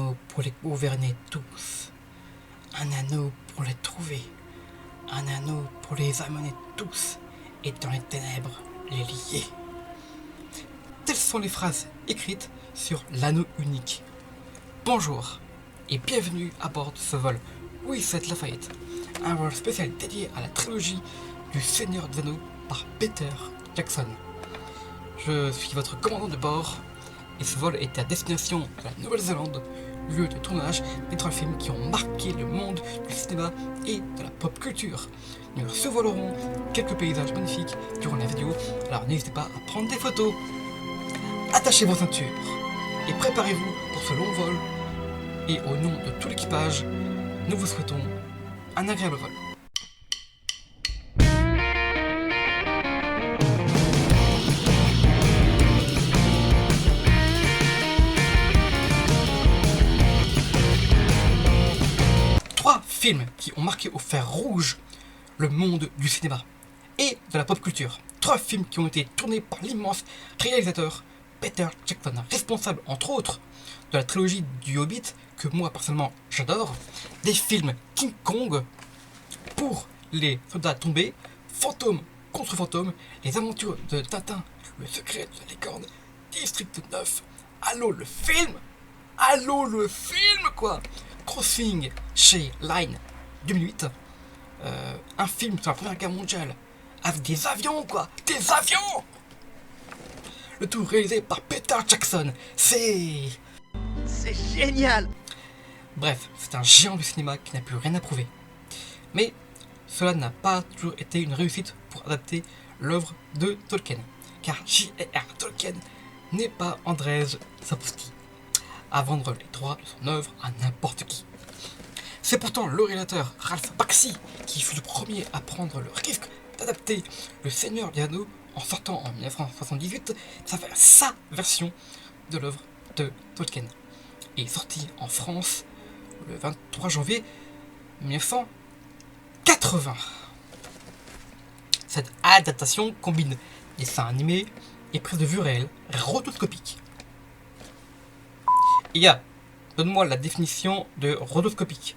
anneau pour les gouverner tous, un anneau pour les trouver, un anneau pour les amener tous, et dans les ténèbres les lier. Telles sont les phrases écrites sur l'anneau unique. Bonjour et bienvenue à bord de ce vol Louis-VII Lafayette, un vol spécial dédié à la trilogie du Seigneur des Anneaux par Peter Jackson. Je suis votre commandant de bord et ce vol est à destination de la Nouvelle-Zélande, lieu de tournage des 3 films qui ont marqué le monde du cinéma et de la pop culture. Nous survolerons quelques paysages magnifiques durant la vidéo, alors n'hésitez pas à prendre des photos. Attachez vos ceintures et préparez-vous pour ce long vol. Et au nom de tout l'équipage, nous vous souhaitons un agréable vol. Trois films qui ont marqué au fer rouge le monde du cinéma et de la pop culture. 3 films qui ont été tournés par l'immense réalisateur Peter Jackson, responsable entre autres de la trilogie du Hobbit, que moi personnellement j'adore, des films King Kong, Pour les soldats tombés, Fantôme contre Fantôme, Les aventures de Tintin, Le secret de la licorne, District 9, Allô le film quoi, Crossing chez Line 2008, un film sur la première guerre mondiale avec des avions quoi, des avions. Le tout réalisé par Peter Jackson, c'est génial. Bref, c'est un géant du cinéma qui n'a plus rien à prouver. Mais cela n'a pas toujours été une réussite pour adapter l'œuvre de Tolkien, car J.R.R. Tolkien n'est pas Andrzej Sapkowski à vendre les droits de son œuvre à n'importe qui. C'est pourtant le réalisateur Ralph Bakshi qui fut le premier à prendre le risque d'adapter Le Seigneur des Anneaux en sortant en 1978 sa version de l'œuvre de Tolkien, et sorti en France le 23 janvier 1980. Cette adaptation combine dessin animé et prise de vue réelle rotoscopique. Donne-moi la définition de rotoscopique.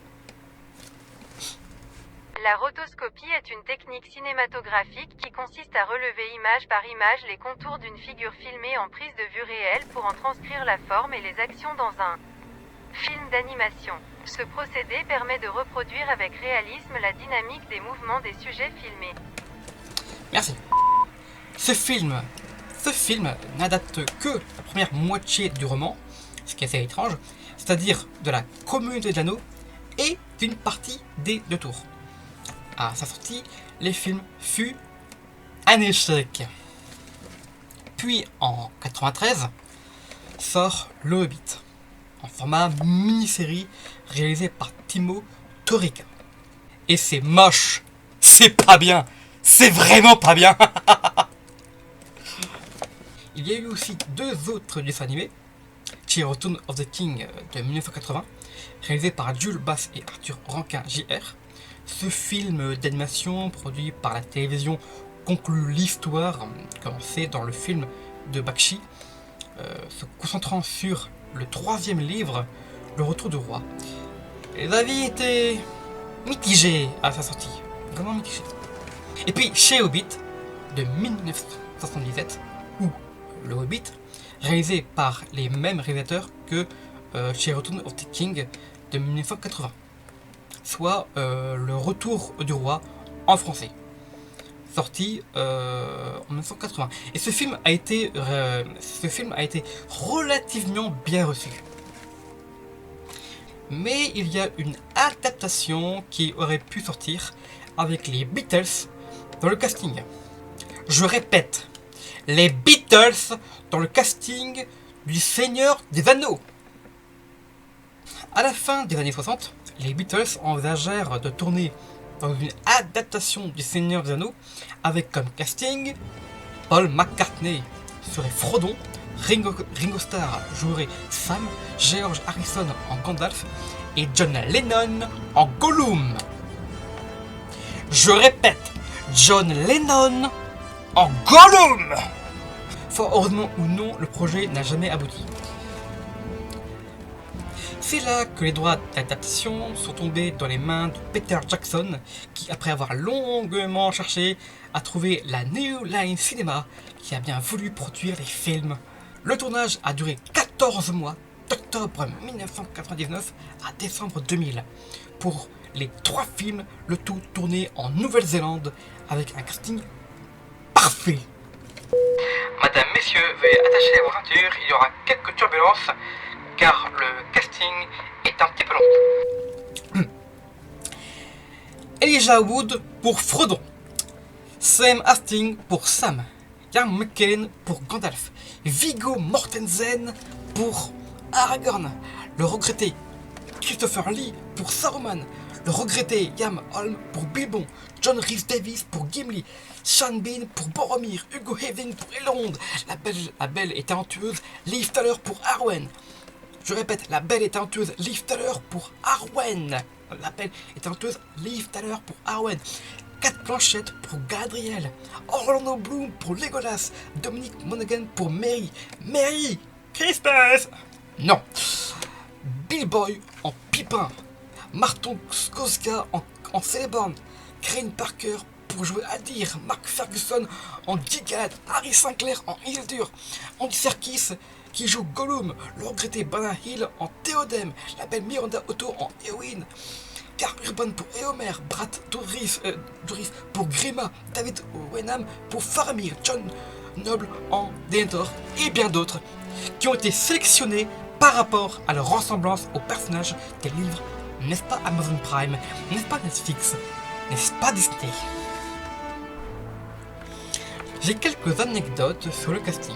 La rotoscopie est une technique cinématographique qui consiste à relever image par image les contours d'une figure filmée en prise de vue réelle pour en transcrire la forme et les actions dans un film d'animation. Ce procédé permet de reproduire avec réalisme la dynamique des mouvements des sujets filmés. Merci. Ce film n'adapte que la première moitié du roman, ce qui est assez étrange, c'est-à-dire de la communauté de l'anneau et d'une partie des 2 tours. À sa sortie, les films fut un échec. Puis en 93, sort Le Hobbit, en format mini-série réalisé par Timo Torika. Et c'est moche, c'est pas bien, c'est vraiment pas bien. Il y a eu aussi 2 autres dessins animés, The Return of the King de 1980, réalisé par Jules Bass et Arthur Rankin Jr. Ce film d'animation produit par la télévision conclut l'histoire commencée dans le film de Bakshi, se concentrant sur le 3e livre, Le Retour du Roi. Les avis étaient mitigés à sa sortie, vraiment mitigés. Et puis chez Hobbit de 1977, ou Le Hobbit, réalisé par les mêmes réalisateurs que chez Return of the King de 1980. Soit Le Retour du Roi en français, sorti en 1980. Et ce film a été relativement bien reçu. Mais il y a une adaptation qui aurait pu sortir avec les Beatles dans le casting. Je répète, les Beatles dans le casting du Seigneur des Anneaux. À la fin des années 60, les Beatles envisagèrent de tourner dans une adaptation du Seigneur des Anneaux avec comme casting Paul McCartney serait Frodon, Ringo Starr jouerait Sam, George Harrison en Gandalf et John Lennon en Gollum. Je répète, John Lennon en Gollum. Fort heureusement ou non, le projet n'a jamais abouti. C'est là que les droits d'adaptation sont tombés dans les mains de Peter Jackson, qui, après avoir longuement cherché, a trouvé la New Line Cinema, qui a bien voulu produire les films. Le tournage a duré 14 mois, d'octobre 1999 à décembre 2000, pour les 3 films, le tout tourné en Nouvelle-Zélande, avec un casting parfait. Madame, messieurs, veuillez attacher vos ceintures, il y aura quelques turbulences, car le casting est un petit peu long. Elijah Wood pour Frodon, Sam Hastings pour Sam, Ian McKellen pour Gandalf, Viggo Mortensen pour Aragorn, le regretté Christopher Lee pour Saruman, le regretté Ian Holm pour Bilbo, John Rhys Davies pour Gimli, Sean Bean pour Boromir, Hugo Weaving pour Elrond, la belle et talentueuse Liv Tyler pour Arwen. Je répète, la belle et talentueuse Liv Tyler pour Arwen. La belle et talentueuse Liv Tyler pour Arwen. Kate Blanchett pour Galadriel, Orlando Bloom pour Legolas, Dominic Monaghan pour Merry. Merry Christmas. Non. Bill Boy en Pipin, Marton Skoska en Celeborn, Crane Parker pour jouer Adir, Mark Ferguson en Gigad, Harry Sinclair en Isildur, Andy Serkis qui joue Gollum, le regretté Bana Hill en Théodème, la belle Miranda Otto en Eowyn, Carl Urban pour Éomer, Brad Dourif pour Grima, David Wenham pour Faramir, John Noble en Denethor et bien d'autres qui ont été sélectionnés par rapport à leur ressemblance aux personnages des livres. N'est-ce pas Amazon Prime? N'est-ce pas Netflix? N'est-ce pas Disney? J'ai quelques anecdotes sur le casting.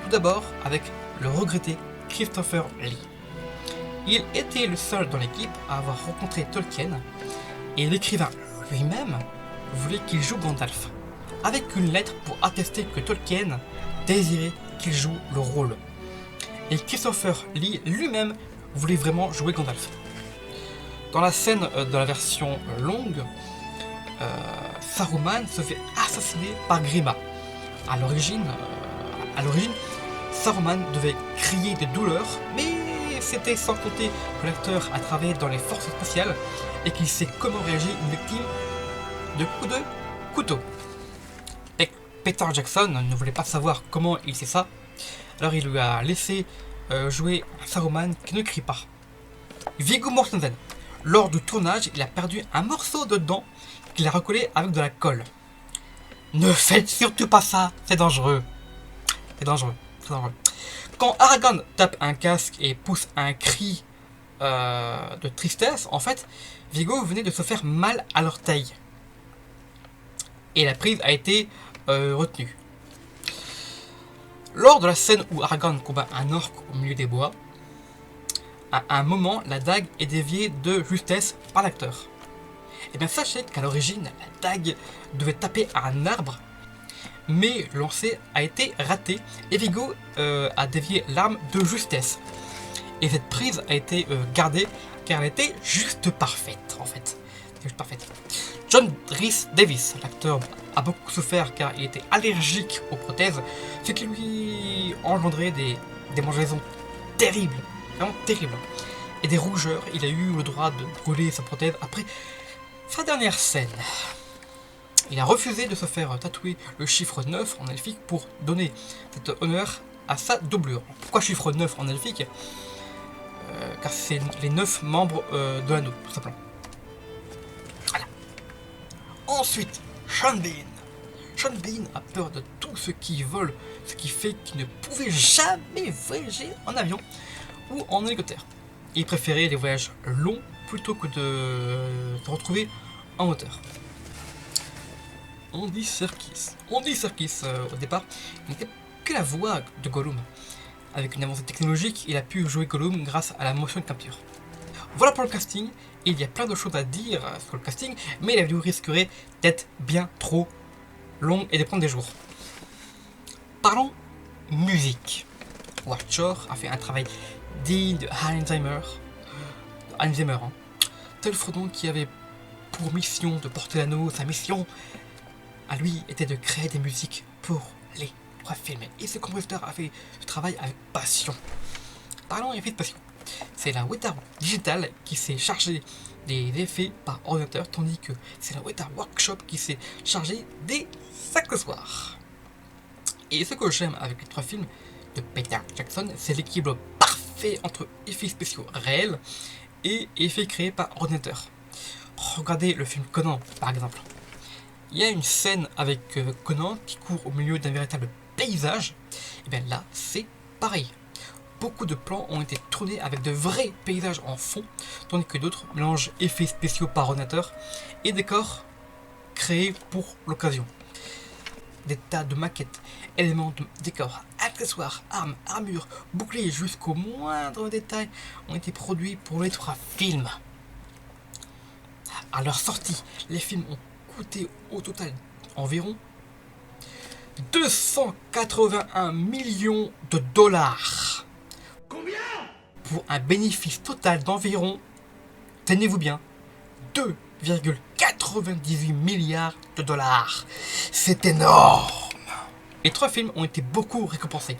Tout d'abord avec le regretté Christopher Lee. Il était le seul dans l'équipe à avoir rencontré Tolkien et l'écrivain lui-même voulait qu'il joue Gandalf, avec une lettre pour attester que Tolkien désirait qu'il joue le rôle. Et Christopher Lee lui-même voulait vraiment jouer Gandalf. Dans la scène de la version longue, Saruman se fait assassiner par Grima. À l'origine, Saruman devait crier de douleur, mais c'était sans compter que l'acteur a travaillé dans les forces spéciales et qu'il sait comment réagir une victime de coups de couteau. Et Peter Jackson ne voulait pas savoir comment il sait ça, alors il lui a laissé jouer un Saruman qui ne crie pas. Viggo Mortensen. Lors du tournage, il a perdu un morceau de dent qu'il a recollé avec de la colle. Ne faites surtout pas ça, c'est dangereux. C'est dangereux, c'est dangereux. Quand Aragorn tape un casque et pousse un cri de tristesse, en fait, Viggo venait de se faire mal à l'orteil. Et la prise a été retenue. Lors de la scène où Aragorn combat un orc au milieu des bois, à un moment, la dague est déviée de justesse par l'acteur. Et bien sachez qu'à l'origine, la dague devait taper à un arbre, mais le lancer a été raté et Viggo a dévié l'arme de justesse. Et cette prise a été gardée car elle était juste parfaite en fait. Juste parfaite. John Rhys Davies, l'acteur, a beaucoup souffert car il était allergique aux prothèses, ce qui lui engendrait des démangeaisons terribles. Vraiment terrible. Et des rougeurs, il a eu le droit de brûler sa prothèse après sa dernière scène. Il a refusé de se faire tatouer le chiffre 9 en elfique pour donner cet honneur à sa doublure. Pourquoi chiffre 9 en elfique? Car c'est les 9 membres de l'anneau, tout simplement. Voilà. Ensuite, Sean Bean. Sean Bean a peur de tout ce qui vole, ce qui fait qu'il ne pouvait jamais voyager en avion ou en hélicoptère. Il préférait les voyages longs plutôt que de se retrouver en hauteur. Andy Serkis. Au départ, n'était que la voix de Gollum. Avec une avancée technologique, il a pu jouer Gollum grâce à la motion capture. Voilà pour le casting. Il y a plein de choses à dire sur le casting, mais la vidéo risquerait d'être bien trop longue et de prendre des jours. Parlons musique. Howard Shore a fait un travail digne de Hans Zimmer, tel Frodon qui avait pour mission de porter l'anneau. Sa mission à lui était de créer des musiques pour les 3 films. Et ce compositeur a fait ce travail avec passion. Parlons et fait de passion. c'est la Weta Digital qui s'est chargée des effets par ordinateur, tandis que c'est la Weta Workshop qui s'est chargée des accessoires. Et ce que j'aime avec les 3 films de Peter Jackson, c'est l'équilibre parfait entre effets spéciaux réels et effets créés par ordinateur. Regardez le film Conan par exemple. Il y a une scène avec Conan qui court au milieu d'un véritable paysage. Et bien là, c'est pareil. Beaucoup de plans ont été tournés avec de vrais paysages en fond, tandis que d'autres mélangent effets spéciaux par ordinateur et décors créés pour l'occasion. Des tas de maquettes, éléments de décors, accessoires, armes, armures, boucliers jusqu'au moindre détail ont été produits pour les 3 films. À leur sortie, les films ont coûté au total environ 281 millions de dollars. Combien? Pour un bénéfice total d'environ, tenez-vous bien, 2,98 milliards de dollars. C'est énorme. Les 3 films ont été beaucoup récompensés.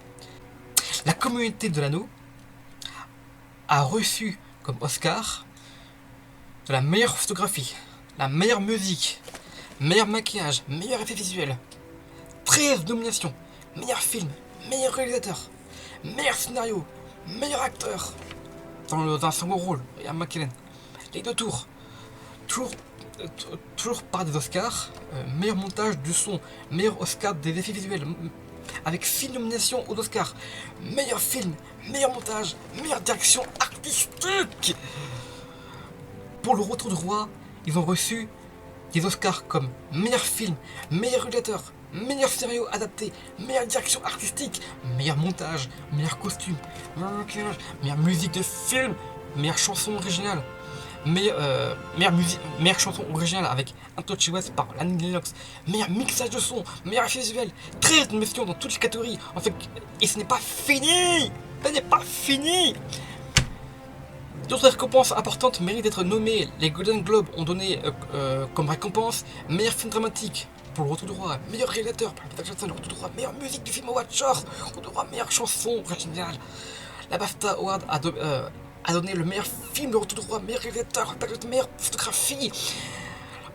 La communauté de l'anneau a reçu comme Oscar de la meilleure photographie, la meilleure musique, meilleur maquillage, meilleur effet visuel. 13 nominations, meilleur film, meilleur réalisateur, meilleur scénario, meilleur acteur dans un second rôle, Ian McKellen. Les 2 tours, toujours par des Oscars, meilleur montage du son, meilleur Oscar des effets visuels, avec 6 nominations aux Oscars, meilleur film, meilleur montage, meilleure direction artistique. Pour le Retour du Roi, ils ont reçu des Oscars comme meilleur film, meilleur réalisateur, meilleur scénario adapté, meilleure direction artistique, meilleur montage, meilleur costume, meilleur maquillage, meilleure musique de film, meilleure chanson originale, meilleure chanson originale avec Untouchables par Annie Lennox, meilleur mixage de son, meilleur effet visuel, 13 nominations dans toutes les catégories. En fait, et ce n'est pas fini. Ce n'est pas fini. D'autres récompenses importantes méritent d'être nommées. Les Golden Globes ont donné comme récompense meilleur film dramatique pour le Retour du Roi, meilleur réalisateur pour Peter Jackson, le Retour du Roi, meilleure musique du film Watcher, Retour du Roi, meilleure chanson originale. La BAFTA Award a donné le meilleur film, le Retour du Roi, meilleur réalisateur, meilleure photographie.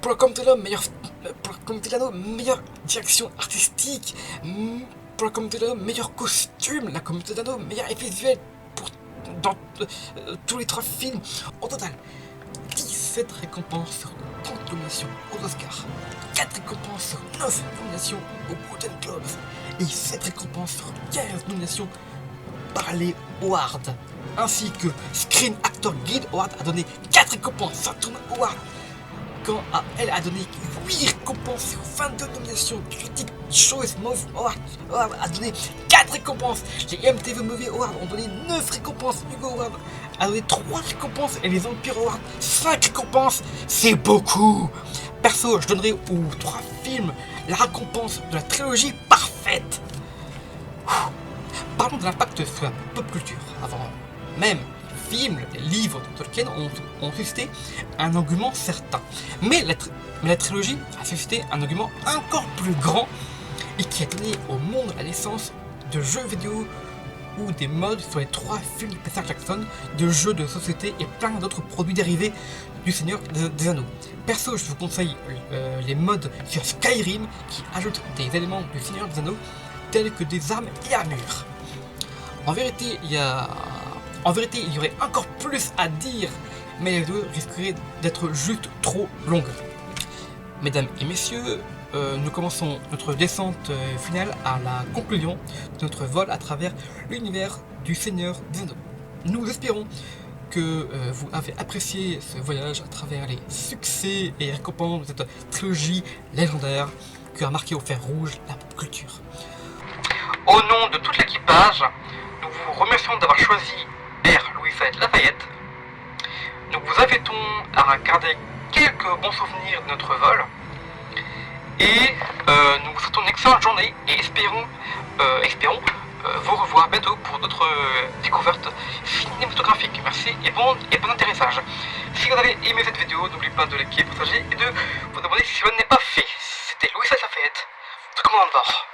Pour la Communauté de l'Anneau, meilleure direction artistique. Pour la Communauté de l'Anneau, meilleur costume. La Communauté de l'Anneau, meilleur effet visuel dans tous les 3 films. Au total, 17 récompenses sur 30 nominations aux Oscars, 4 récompenses sur 9 nominations aux Golden Globes et 7 récompenses sur 15 nominations par les Awards, ainsi que Screen Actor Guild Award a donné 4 récompenses, Saturn Award quand elle a donné 8 récompenses sur 22 nominations, Critic Choice Movie Award a donné 4 récompenses, les MTV Movie Awards ont donné 9 récompenses, Hugo Award a donné 3 récompenses et les Empire Awards 5 récompenses, c'est beaucoup. Perso, je donnerai aux 3 films la récompense de la trilogie parfaite. Parlons de l'impact sur la pop culture. Avant même les films, les livres de Tolkien ont suscité un engouement certain. Mais la trilogie a suscité un engouement encore plus grand et qui a donné au monde la naissance de jeux vidéo ou des mods sur les 3 films de Peter Jackson, de jeux de société et plein d'autres produits dérivés du Seigneur des Anneaux. Perso, je vous conseille les mods sur Skyrim qui ajoutent des éléments du Seigneur des Anneaux tels que des armes et armures. En vérité, il y aurait encore plus à dire, mais les vidéos risqueraient d'être juste trop longues. Mesdames et messieurs, nous commençons notre descente finale à la conclusion de notre vol à travers l'univers du Seigneur des Anneaux. Nous espérons que vous avez apprécié ce voyage à travers les succès et récompenses de cette trilogie légendaire qui a marqué au fer rouge la pop culture. Au nom de tout l'équipage, nous vous remercions d'avoir choisi Air Louis-Fayette Lafayette. Nous vous invitons à garder quelques bons souvenirs de notre vol. Et nous vous souhaitons une excellente journée et espérons vous revoir bientôt pour d'autres découvertes cinématographiques. Merci et bon atterrissage. Si vous avez aimé cette vidéo, n'oubliez pas de liker, partager et de vous abonner si ce n'est pas fait. C'était Louis-Fayette Lafayette, de commandant de bord.